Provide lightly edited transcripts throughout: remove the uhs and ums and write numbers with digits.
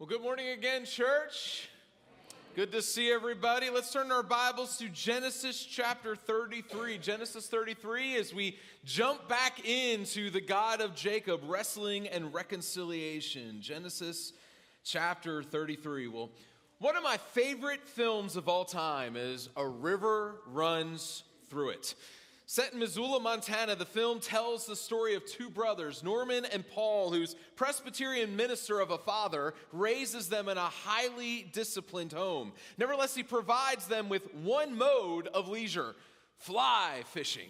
Well, good morning again, church. Good to see everybody. Let's turn our Bibles to Genesis chapter 33. Genesis 33 as we jump back into the God of Jacob, wrestling and reconciliation. Genesis chapter 33. Well, one of my favorite films of all time is A River Runs Through It. Set in Missoula, Montana, the film tells the story of two brothers, Norman and Paul, whose Presbyterian minister of a father raises them in a highly disciplined home. Nevertheless, he provides them with one mode of leisure, fly fishing.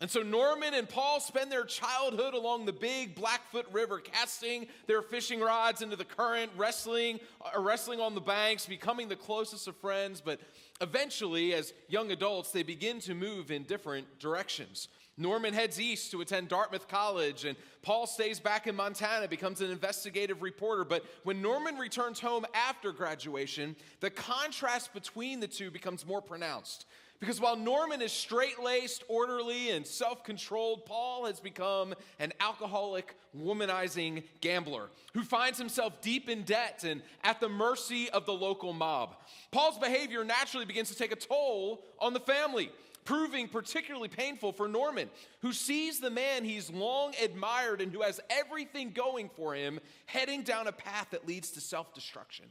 And so Norman and Paul spend their childhood along the big Blackfoot River, casting their fishing rods into the current, wrestling on the banks, becoming the closest of friends. But eventually, as young adults, they begin to move in different directions. Norman heads east to attend Dartmouth College, and Paul stays back in Montana, becomes an investigative reporter. But when Norman returns home after graduation, the contrast between the two becomes more pronounced. Because while Norman is straight-laced, orderly, and self-controlled, Paul has become an alcoholic, womanizing gambler who finds himself deep in debt and at the mercy of the local mob. Paul's behavior naturally begins to take a toll on the family, proving particularly painful for Norman, who sees the man he's long admired and who has everything going for him heading down a path that leads to self-destruction.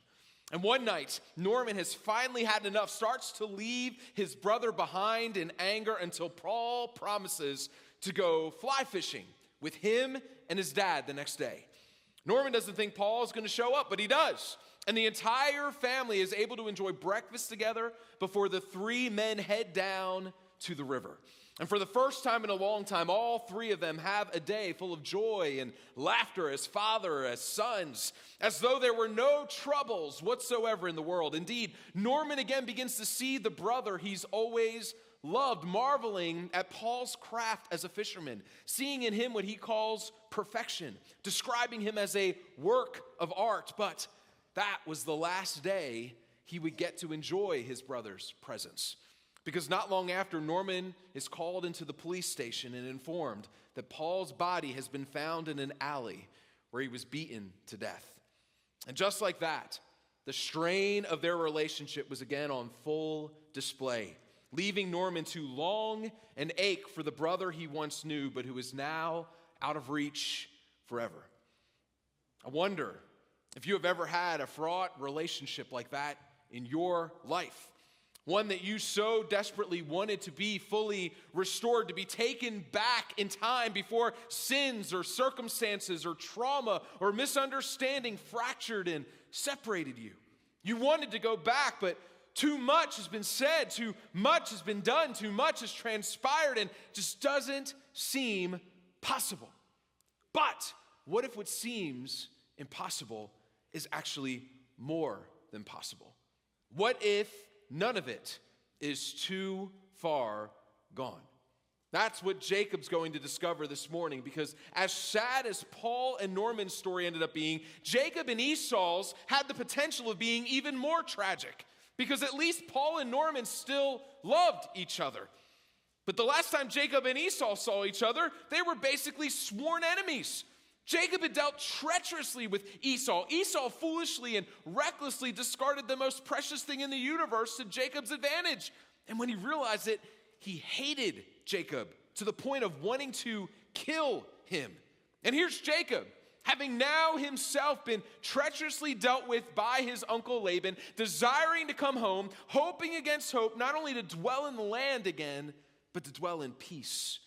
And one night, Norman has finally had enough, starts to leave his brother behind in anger until Paul promises to go fly fishing with him and his dad the next day. Norman doesn't think Paul is going to show up, but he does. And the entire family is able to enjoy breakfast together before the three men head down to the river. And for the first time in a long time, all three of them have a day full of joy and laughter as father, as sons, as though there were no troubles whatsoever in the world. Indeed, Norman again begins to see the brother he's always loved, marveling at Paul's craft as a fisherman, seeing in him what he calls perfection, describing him as a work of art. But that was the last day he would get to enjoy his brother's presence. Because not long after, Norman is called into the police station and informed that Paul's body has been found in an alley where he was beaten to death. And just like that, the strain of their relationship was again on full display, leaving Norman to long and ache for the brother he once knew, but who is now out of reach forever. I wonder if you have ever had a fraught relationship like that in your life. One that you so desperately wanted to be fully restored, to be taken back in time before sins or circumstances or trauma or misunderstanding fractured and separated you. You wanted to go back, but too much has been said, too much has been done, too much has transpired, and just doesn't seem possible. But what if what seems impossible is actually more than possible? What if none of it is too far gone? That's what Jacob's going to discover this morning, because as sad as Paul and Norman's story ended up being, Jacob and Esau's had the potential of being even more tragic, because at least Paul and Norman still loved each other. But the last time Jacob and Esau saw each other, they were basically sworn enemies. Jacob had dealt treacherously with Esau. Esau foolishly and recklessly discarded the most precious thing in the universe to Jacob's advantage. And when he realized it, he hated Jacob to the point of wanting to kill him. And here's Jacob, having now himself been treacherously dealt with by his uncle Laban, desiring to come home, hoping against hope, not only to dwell in the land again, but to dwell in peace.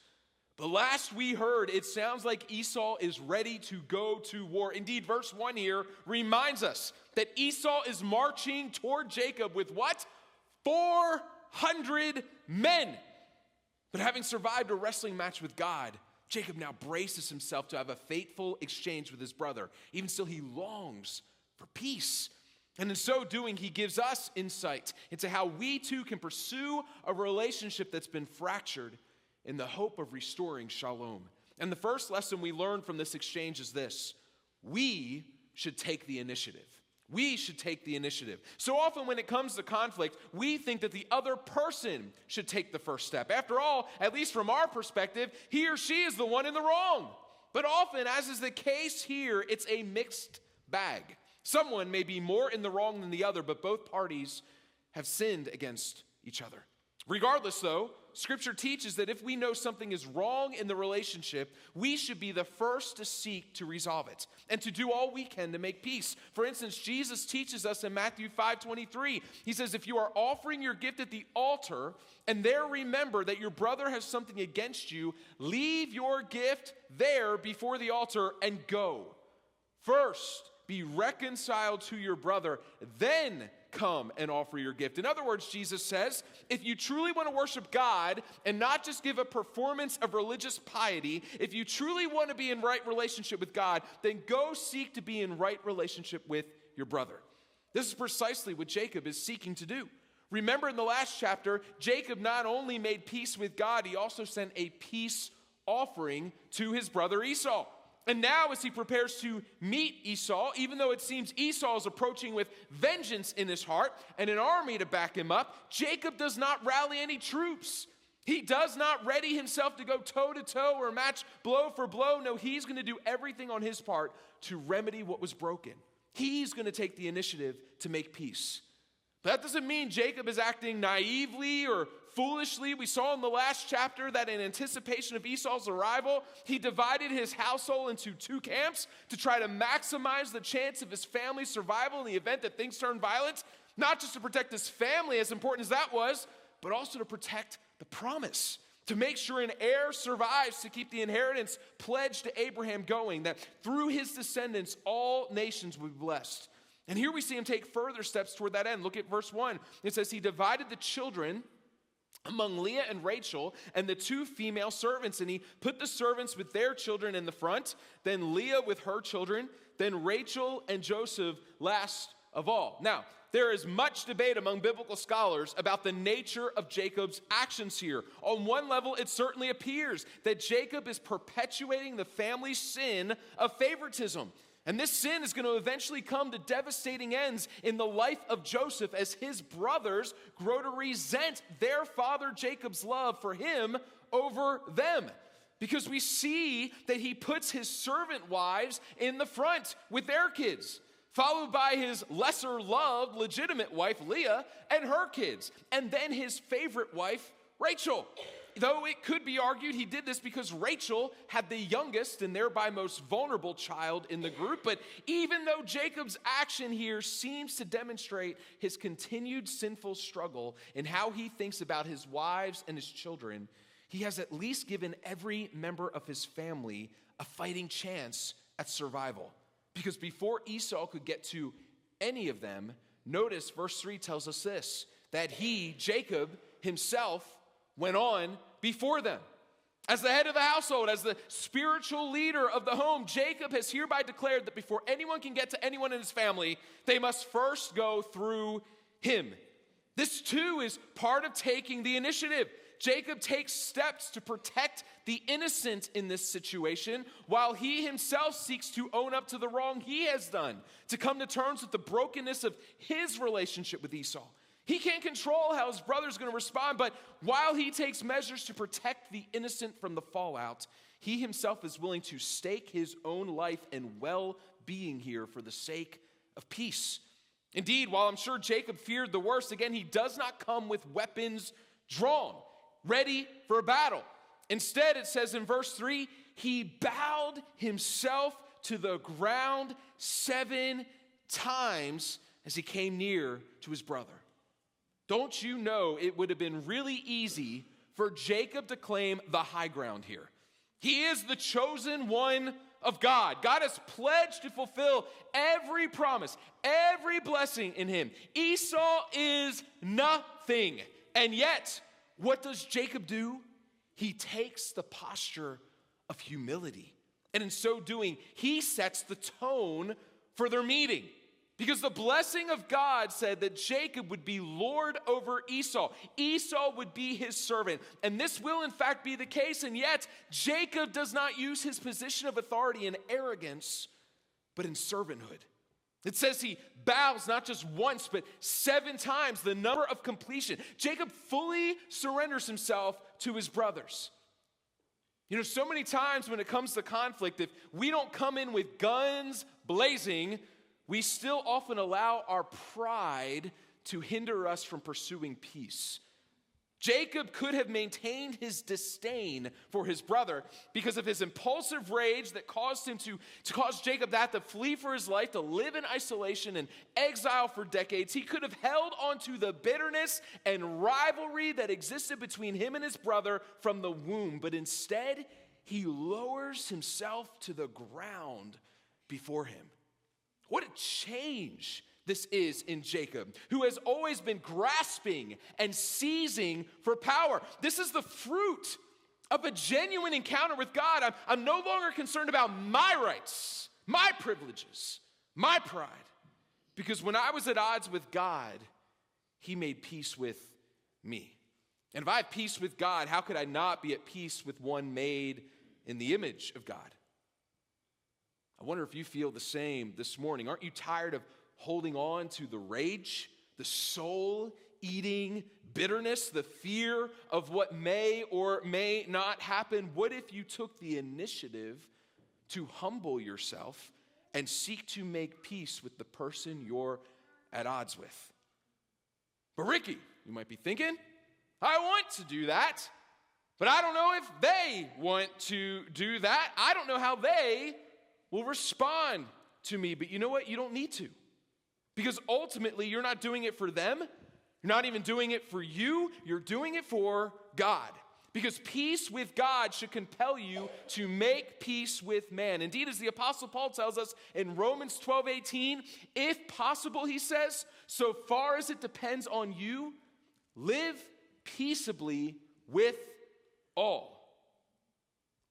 But last we heard, it sounds like Esau is ready to go to war. Indeed, verse 1 here reminds us that Esau is marching toward Jacob with what? 400 men. But having survived a wrestling match with God, Jacob now braces himself to have a fateful exchange with his brother. Even still, he longs for peace. And in so doing, he gives us insight into how we too can pursue a relationship that's been fractured in the hope of restoring shalom. And the first lesson we learn from this exchange is this: we should take the initiative. We should take the initiative. So often when it comes to conflict, we think that the other person should take the first step. After all, at least from our perspective, he or she is the one in the wrong. But often, as is the case here, it's a mixed bag. Someone may be more in the wrong than the other, but both parties have sinned against each other. Regardless, though, Scripture teaches that if we know something is wrong in the relationship, we should be the first to seek to resolve it and to do all we can to make peace. For instance, Jesus teaches us in Matthew 5:23, he says, if you are offering your gift at the altar and there remember that your brother has something against you, leave your gift there before the altar and go. First, be reconciled to your brother, then come and offer your gift. In other words, Jesus says, if you truly want to worship God and not just give a performance of religious piety, if you truly want to be in right relationship with God, then go seek to be in right relationship with your brother. This is precisely what Jacob is seeking to do. Remember in the last chapter, Jacob not only made peace with God, he also sent a peace offering to his brother Esau. And now as he prepares to meet Esau, even though it seems Esau is approaching with vengeance in his heart and an army to back him up, Jacob does not rally any troops. He does not ready himself to go toe-to-toe or match blow for blow. No, he's going to do everything on his part to remedy what was broken. He's going to take the initiative to make peace. But that doesn't mean Jacob is acting naively or foolishly. We saw in the last chapter that in anticipation of Esau's arrival, he divided his household into two camps to try to maximize the chance of his family's survival in the event that things turn violent, not just to protect his family, as important as that was, but also to protect the promise, to make sure an heir survives, to keep the inheritance pledged to Abraham going, that through his descendants, all nations will be blessed. And here we see him take further steps toward that end. Look at verse 1. It says, he divided the children among Leah and Rachel and the two female servants, and he put the servants with their children in the front, then Leah with her children, then Rachel and Joseph last of all. Now, there is much debate among biblical scholars about the nature of Jacob's actions here. On one level, it certainly appears that Jacob is perpetuating the family's sin of favoritism. And this sin is going to eventually come to devastating ends in the life of Joseph as his brothers grow to resent their father Jacob's love for him over them. Because we see that he puts his servant wives in the front with their kids, followed by his lesser loved legitimate wife Leah and her kids, and then his favorite wife Rachel. Though it could be argued he did this because Rachel had the youngest and thereby most vulnerable child in the group. But even though Jacob's action here seems to demonstrate his continued sinful struggle in how he thinks about his wives and his children, he has at least given every member of his family a fighting chance at survival. Because before Esau could get to any of them, notice verse 3 tells us this, that he, Jacob himself, went on before them. As the head of the household, as the spiritual leader of the home, Jacob has hereby declared that before anyone can get to anyone in his family, they must first go through him. This too is part of taking the initiative. Jacob takes steps to protect the innocent in this situation, while he himself seeks to own up to the wrong he has done, to come to terms with the brokenness of his relationship with Esau. He can't control how his brother's going to respond, but while he takes measures to protect the innocent from the fallout, he himself is willing to stake his own life and well-being here for the sake of peace. Indeed, while I'm sure Jacob feared the worst, again, he does not come with weapons drawn, ready for a battle. Instead, it says in verse 3, he bowed himself to the ground 7 times as he came near to his brother. Don't you know it would have been really easy for Jacob to claim the high ground here? He is the chosen one of God. God has pledged to fulfill every promise, every blessing in him. Esau is nothing. And yet, what does Jacob do? He takes the posture of humility. And in so doing, he sets the tone for their meeting. Because the blessing of God said that Jacob would be Lord over Esau. Esau would be his servant. And this will in fact be the case. And yet, Jacob does not use his position of authority in arrogance, but in servanthood. It says he bows not just once, but 7 times, the number of completion. Jacob fully surrenders himself to his brothers. You know, so many times when it comes to conflict, if we don't come in with guns blazing, we still often allow our pride to hinder us from pursuing peace. Jacob could have maintained his disdain for his brother because of his impulsive rage that caused him to cause Jacob to flee for his life, to live in isolation and exile for decades. He could have held onto the bitterness and rivalry that existed between him and his brother from the womb, but instead, he lowers himself to the ground before him. What a change this is in Jacob, who has always been grasping and seizing for power. This is the fruit of a genuine encounter with God. I'm no longer concerned about my rights, my privileges, my pride. Because when I was at odds with God, he made peace with me. And if I have peace with God, how could I not be at peace with one made in the image of God? I wonder if you feel the same this morning. Aren't you tired of holding on to the rage, the soul-eating bitterness, the fear of what may or may not happen? What if you took the initiative to humble yourself and seek to make peace with the person you're at odds with? But Ricky, you might be thinking, I want to do that, but I don't know if they want to do that. I don't know how they will respond to me. But you know what? You don't need to. Because ultimately, you're not doing it for them. You're not even doing it for you. You're doing it for God. Because peace with God should compel you to make peace with man. Indeed, as the Apostle Paul tells us in Romans 12:18, if possible, he says, so far as it depends on you, live peaceably with all.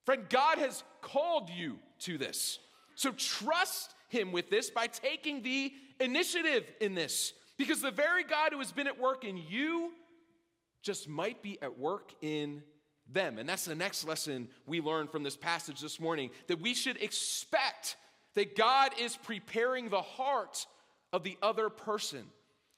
Friend, God has called you to this. So trust him with this by taking the initiative in this, because the very God who has been at work in you just might be at work in them. And that's the next lesson we learn from this passage this morning, that we should expect that God is preparing the heart of the other person.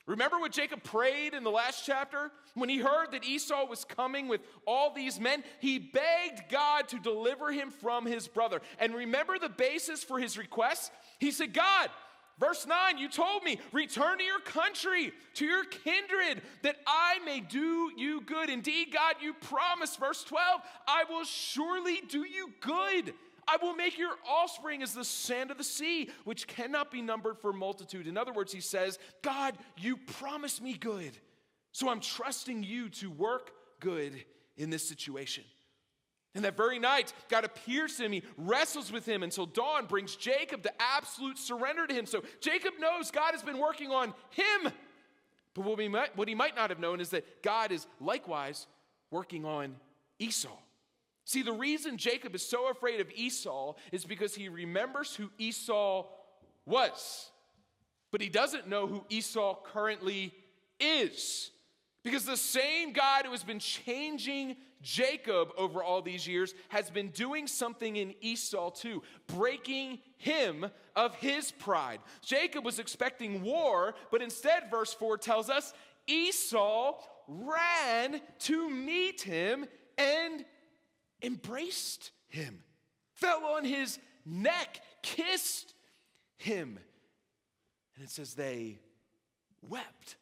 Remember what Jacob prayed in the last chapter? When he heard that Esau was coming with all these men, he begged God to deliver him from his brother. And remember the basis for his request? He said, God, verse 9, you told me, return to your country, to your kindred, that I may do you good. Indeed, God, you promised, verse 12, I will surely do you good. I will make your offspring as the sand of the sea, which cannot be numbered for multitude. In other words, he says, God, you promised me good, so I'm trusting you to work good in this situation. And that very night, God appears to him. He wrestles with him until dawn brings Jacob to absolute surrender to him. So Jacob knows God has been working on him. But what he might not have known is that God is likewise working on Esau. See, the reason Jacob is so afraid of Esau is because he remembers who Esau was. But he doesn't know who Esau currently is. Because the same God who has been changing Jacob over all these years has been doing something in Esau too, breaking him of his pride. Jacob was expecting war, but instead, verse 4 tells us, Esau ran to meet him and embraced him, fell on his neck, kissed him. And it says they wept.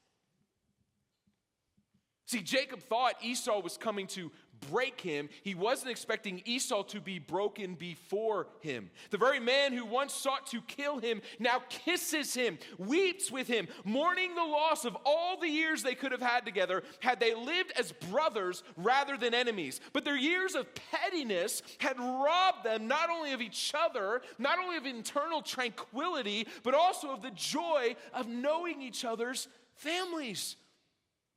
See, Jacob thought Esau was coming to break him. He wasn't expecting Esau to be broken before him. The very man who once sought to kill him now kisses him, weeps with him, mourning the loss of all the years they could have had together had they lived as brothers rather than enemies. But their years of pettiness had robbed them not only of each other, not only of internal tranquility, but also of the joy of knowing each other's families.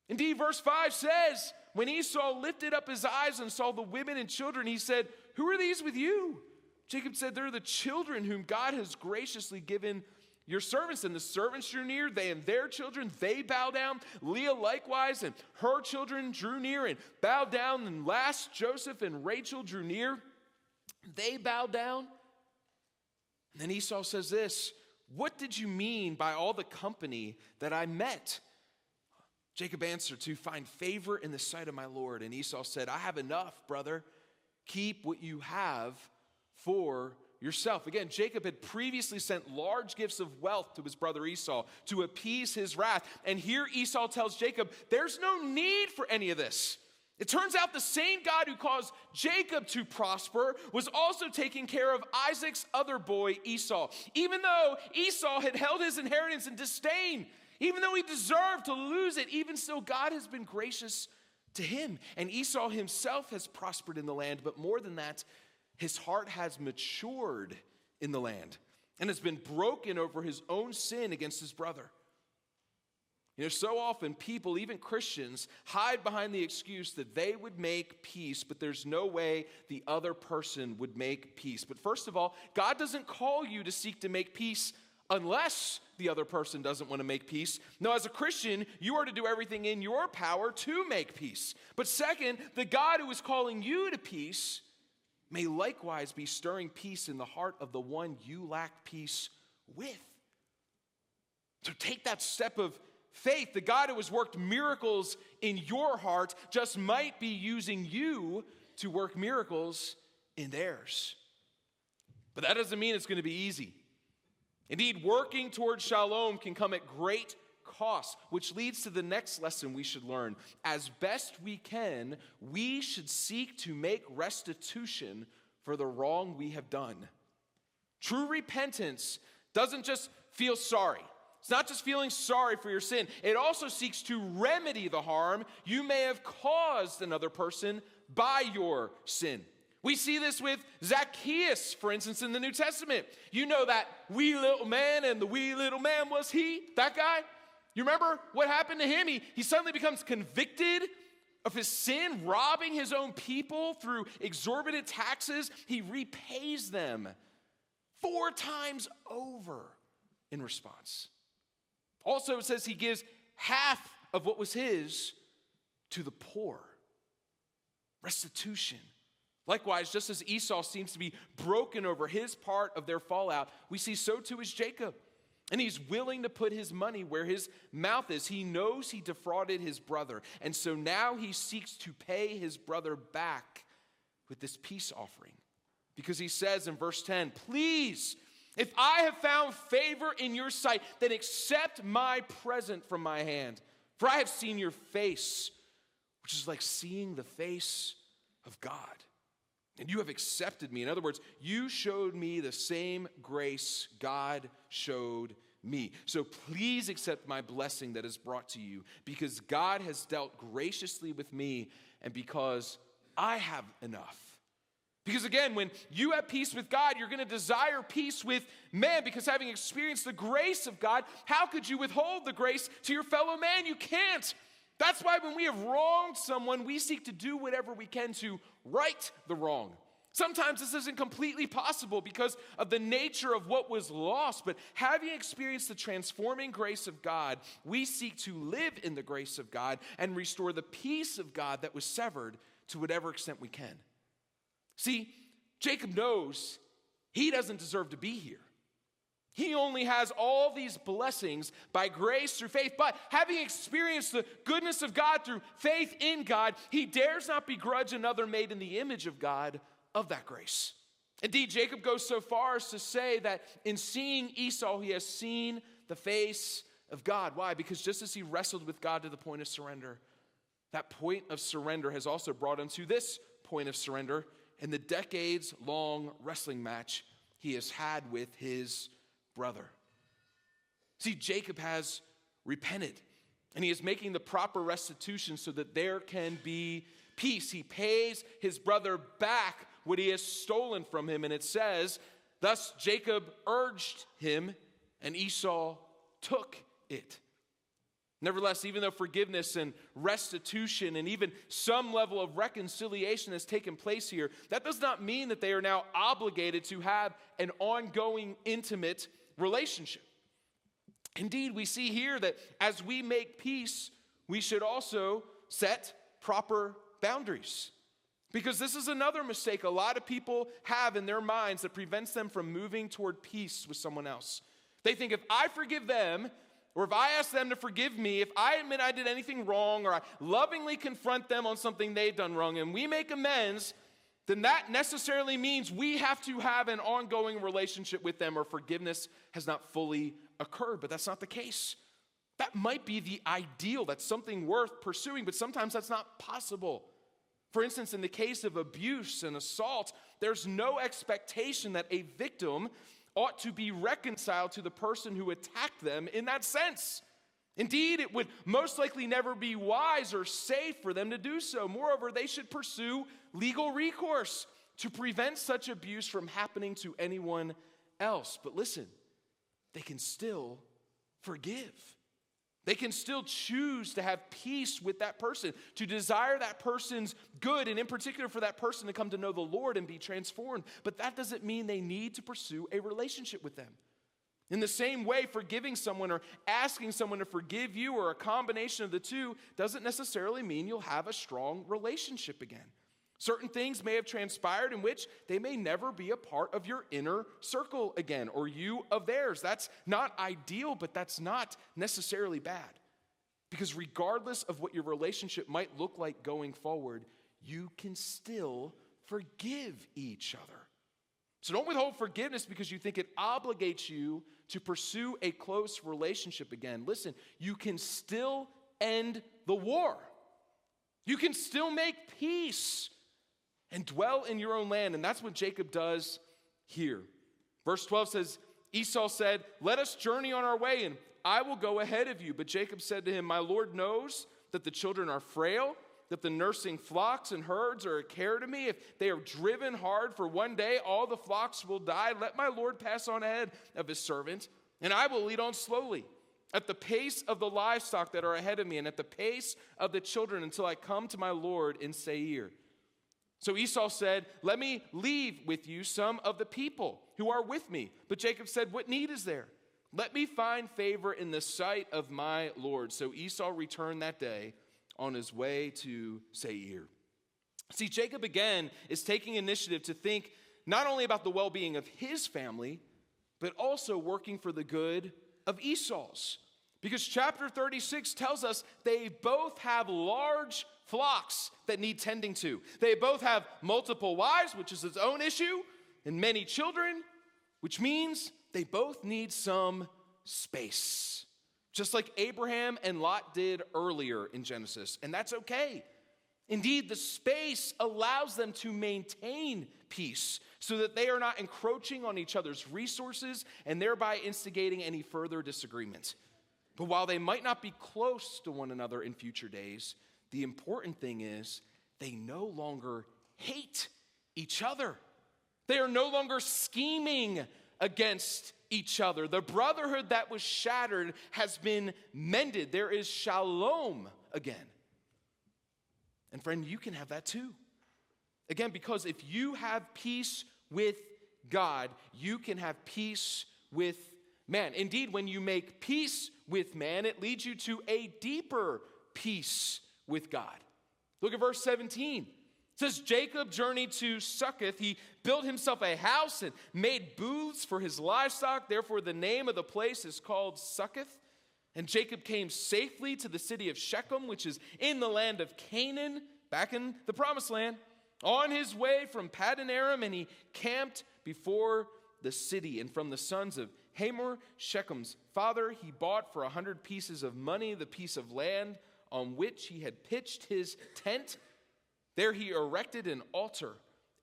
Indeed, verse 5 says, when Esau lifted up his eyes and saw the women and children, he said, who are these with you? Jacob said, they're the children whom God has graciously given your servants. And the servants drew near, they and their children, they bowed down. Leah likewise, and her children drew near and bowed down. And last, Joseph and Rachel drew near. They bowed down. And then Esau says this, what did you mean by all the company that I met? Jacob answered, to find favor in the sight of my Lord. And Esau said, I have enough, brother. Keep what you have for yourself. Again, Jacob had previously sent large gifts of wealth to his brother Esau to appease his wrath. And here Esau tells Jacob, there's no need for any of this. It turns out the same God who caused Jacob to prosper was also taking care of Isaac's other boy, Esau. Even though Esau had held his inheritance in disdain, even though he deserved to lose it, even still God has been gracious to him. And Esau himself has prospered in the land, but more than that, his heart has matured in the land and has been broken over his own sin against his brother. You know, so often people, even Christians, hide behind the excuse that they would make peace, but there's no way the other person would make peace. But first of all, God doesn't call you to seek to make peace unless the other person doesn't want to make peace. No, as a Christian, you are to do everything in your power to make peace. But second, the God who is calling you to peace may likewise be stirring peace in the heart of the one you lack peace with. So take that step of faith. The God who has worked miracles in your heart just might be using you to work miracles in theirs. But that doesn't mean it's going to be easy. Indeed, working towards shalom can come at great cost, which leads to the next lesson we should learn. As best we can, we should seek to make restitution for the wrong we have done. True repentance doesn't just feel sorry. It's not just feeling sorry for your sin. It also seeks to remedy the harm you may have caused another person by your sin. We see this with Zacchaeus, for instance, in the New Testament. You know that wee little man, and the wee little man was he, that guy? You remember what happened to him? He suddenly becomes convicted of his sin, robbing his own people through exorbitant taxes. He repays them 4 times over in response. Also, it says he gives half of what was his to the poor. Restitution. Likewise, just as Esau seems to be broken over his part of their fallout, we see so too is Jacob. And he's willing to put his money where his mouth is. He knows he defrauded his brother. And so now he seeks to pay his brother back with this peace offering. Because he says in verse 10, please, if I have found favor in your sight, then accept my present from my hand. For I have seen your face, which is like seeing the face of God. And you have accepted me. In other words, you showed me the same grace God showed me. So please accept my blessing that is brought to you, because God has dealt graciously with me and because I have enough. Because again, when you have peace with God, you're going to desire peace with man, because having experienced the grace of God, how could you withhold the grace to your fellow man? You can't. That's why when we have wronged someone, we seek to do whatever we can to right the wrong. Sometimes this isn't completely possible because of the nature of what was lost, but having experienced the transforming grace of God, we seek to live in the grace of God and restore the peace of God that was severed to whatever extent we can. See, Jacob knows he doesn't deserve to be here. He only has all these blessings by grace through faith, but having experienced the goodness of God through faith in God, he dares not begrudge another made in the image of God of that grace. Indeed, Jacob goes so far as to say that in seeing Esau, he has seen the face of God. Why? Because just as he wrestled with God to the point of surrender, that point of surrender has also brought him to this point of surrender in the decades-long wrestling match he has had with his brother. See, Jacob has repented, and he is making the proper restitution so that there can be peace. He pays his brother back what he has stolen from him, and it says, thus Jacob urged him, and Esau took it. Nevertheless, even though forgiveness and restitution and even some level of reconciliation has taken place here, that does not mean that they are now obligated to have an ongoing, intimate relationship. Indeed, we see here that as we make peace, we should also set proper boundaries. Because this is another mistake a lot of people have in their minds that prevents them from moving toward peace with someone else. They think if I forgive them, or if I ask them to forgive me, if I admit I did anything wrong, or I lovingly confront them on something they've done wrong, and we make amends, then that necessarily means we have to have an ongoing relationship with them or forgiveness has not fully occurred. But that's not the case. That might be the ideal. That's something worth pursuing, but sometimes that's not possible. For instance, in the case of abuse and assault, there's no expectation that a victim ought to be reconciled to the person who attacked them in that sense. Indeed, it would most likely never be wise or safe for them to do so. Moreover, they should pursue legal recourse to prevent such abuse from happening to anyone else. But listen, they can still forgive. They can still choose to have peace with that person, to desire that person's good, and in particular for that person to come to know the Lord and be transformed. But that doesn't mean they need to pursue a relationship with them. In the same way, forgiving someone or asking someone to forgive you or a combination of the two doesn't necessarily mean you'll have a strong relationship again. Certain things may have transpired in which they may never be a part of your inner circle again, or you of theirs. That's not ideal, but that's not necessarily bad. Because regardless of what your relationship might look like going forward, you can still forgive each other. So don't withhold forgiveness because you think it obligates you to pursue a close relationship again. Listen, you can still end the war. You can still make peace and dwell in your own land. And that's what Jacob does here. Verse 12 says, Esau said, "Let us journey on our way, and I will go ahead of you." But Jacob said to him, "My Lord knows that the children are frail, that the nursing flocks and herds are a care to me. If they are driven hard for one day, all the flocks will die. Let my Lord pass on ahead of his servant, and I will lead on slowly, at the pace of the livestock that are ahead of me, and at the pace of the children, until I come to my Lord in Seir." So Esau said, "Let me leave with you some of the people who are with me." But Jacob said, "What need is there? Let me find favor in the sight of my Lord." So Esau returned that day on his way to Seir. See, Jacob again is taking initiative to think not only about the well-being of his family, but also working for the good of Esau's. Because chapter 36 tells us they both have large flocks that need tending to. They both have multiple wives, which is its own issue, and many children, which means they both need some space. Just like Abraham and Lot did earlier in Genesis, and that's okay. Indeed, the space allows them to maintain peace so that they are not encroaching on each other's resources and thereby instigating any further disagreement. But while they might not be close to one another in future days, the important thing is they no longer hate each other. They are no longer scheming against each other. The brotherhood that was shattered has been mended. There is shalom again. And friend, you can have that too. Again, because if you have peace with God, you can have peace with man. Indeed, when you make peace with man, it leads you to a deeper peace with God. Look at verse 17. It says, Jacob journeyed to Succoth. He built himself a house and made booths for his livestock. Therefore, the name of the place is called Succoth. And Jacob came safely to the city of Shechem, which is in the land of Canaan, back in the promised land, on his way from Paddan Aram, and he camped before the city. And from the sons of Hamor, Shechem's father, he bought for 100 pieces of money the piece of land on which he had pitched his tent. There he erected an altar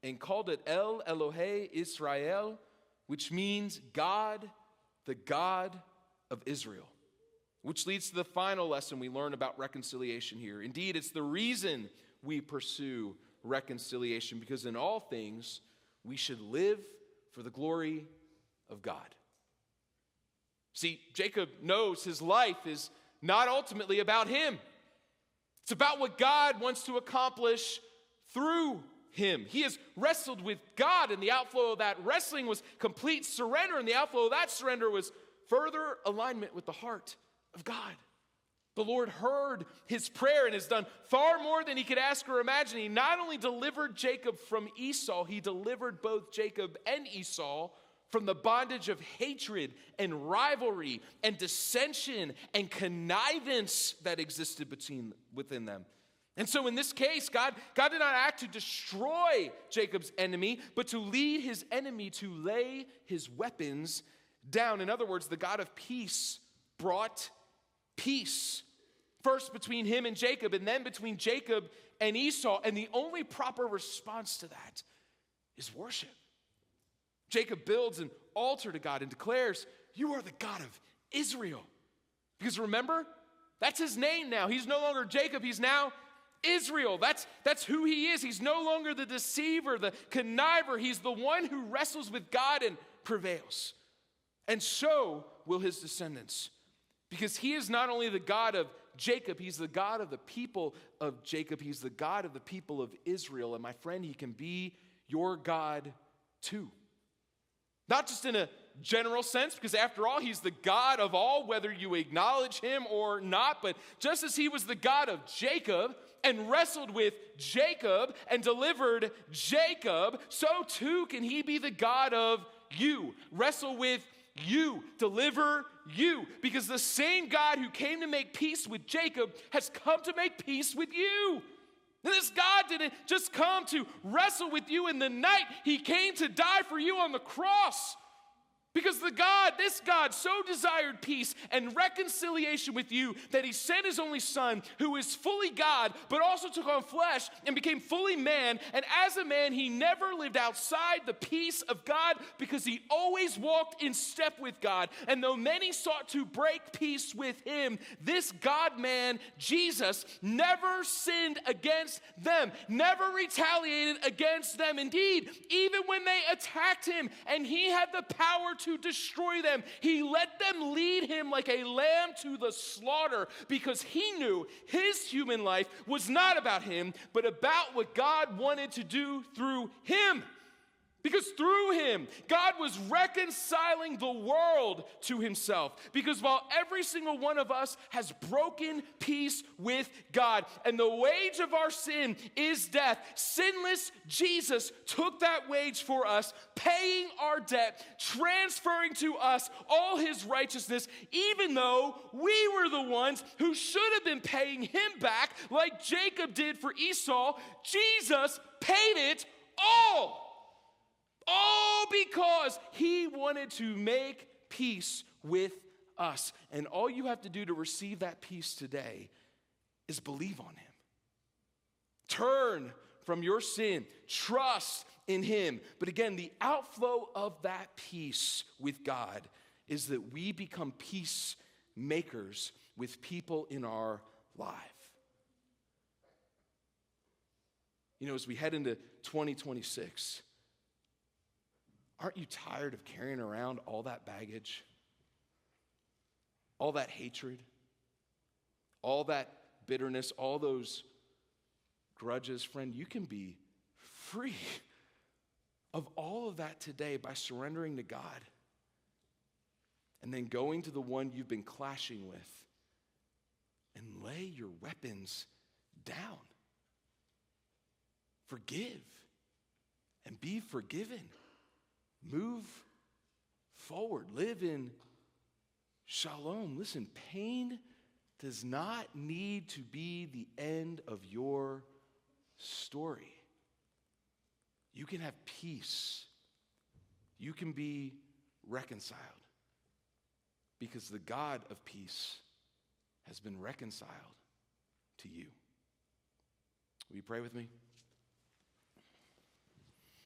and called it El Elohe Israel, which means God, the God of Israel. Which leads to the final lesson we learn about reconciliation here. Indeed, it's the reason we pursue reconciliation, because in all things we should live for the glory of God. See, Jacob knows his life is not ultimately about him. It's about what God wants to accomplish through him. He has wrestled with God, and the outflow of that wrestling was complete surrender, and the outflow of that surrender was further alignment with the heart of God. The Lord heard his prayer and has done far more than he could ask or imagine. He not only delivered Jacob from Esau, he delivered both Jacob and Esau from the bondage of hatred and rivalry and dissension and connivance that existed within them. And so in this case, God did not act to destroy Jacob's enemy, but to lead his enemy to lay his weapons down. In other words, the God of peace brought peace. First between him and Jacob, and then between Jacob and Esau. And the only proper response to that is worship. Jacob builds an altar to God and declares, "You are the God of Israel." Because remember, that's his name now. He's no longer Jacob, he's now Israel. That's who he is. He's no longer the deceiver, the conniver. He's the one who wrestles with God and prevails. And so will his descendants. Because he is not only the God of Jacob, he's the God of the people of Jacob. He's the God of the people of Israel. And my friend, he can be your God too. Not just in a general sense, because after all, he's the God of all, whether you acknowledge him or not. But just as he was the God of Jacob and wrestled with Jacob and delivered Jacob, so too can he be the God of you. Wrestle with you, deliver you. Because the same God who came to make peace with Jacob has come to make peace with you. And this God didn't just come to wrestle with you in the night. He came to die for you on the cross. Because this God so desired peace and reconciliation with you that he sent his only son, who is fully God, but also took on flesh and became fully man. And as a man, he never lived outside the peace of God because he always walked in step with God. And though many sought to break peace with him, this God-man, Jesus, never sinned against them, never retaliated against them. Indeed, even when they attacked him and he had the power to destroy them, he let them lead him like a lamb to the slaughter, because he knew his human life was not about him, but about what God wanted to do through him. Because through him, God was reconciling the world to himself. Because while every single one of us has broken peace with God, and the wage of our sin is death, sinless Jesus took that wage for us, paying our debt, transferring to us all his righteousness, even though we were the ones who should have been paying him back like Jacob did for Esau. Jesus paid it all. All because he wanted to make peace with us. And all you have to do to receive that peace today is believe on him. Turn from your sin. Trust in him. But again, the outflow of that peace with God is that we become peacemakers with people in our life. You know, as we head into 2026, aren't you tired of carrying around all that baggage, all that hatred, all that bitterness, all those grudges? Friend, you can be free of all of that today by surrendering to God and then going to the one you've been clashing with and lay your weapons down. Forgive and be forgiven. Move forward. Live in shalom. Listen, pain does not need to be the end of your story. You can have peace. You can be reconciled because the God of peace has been reconciled to you. Will you pray with me?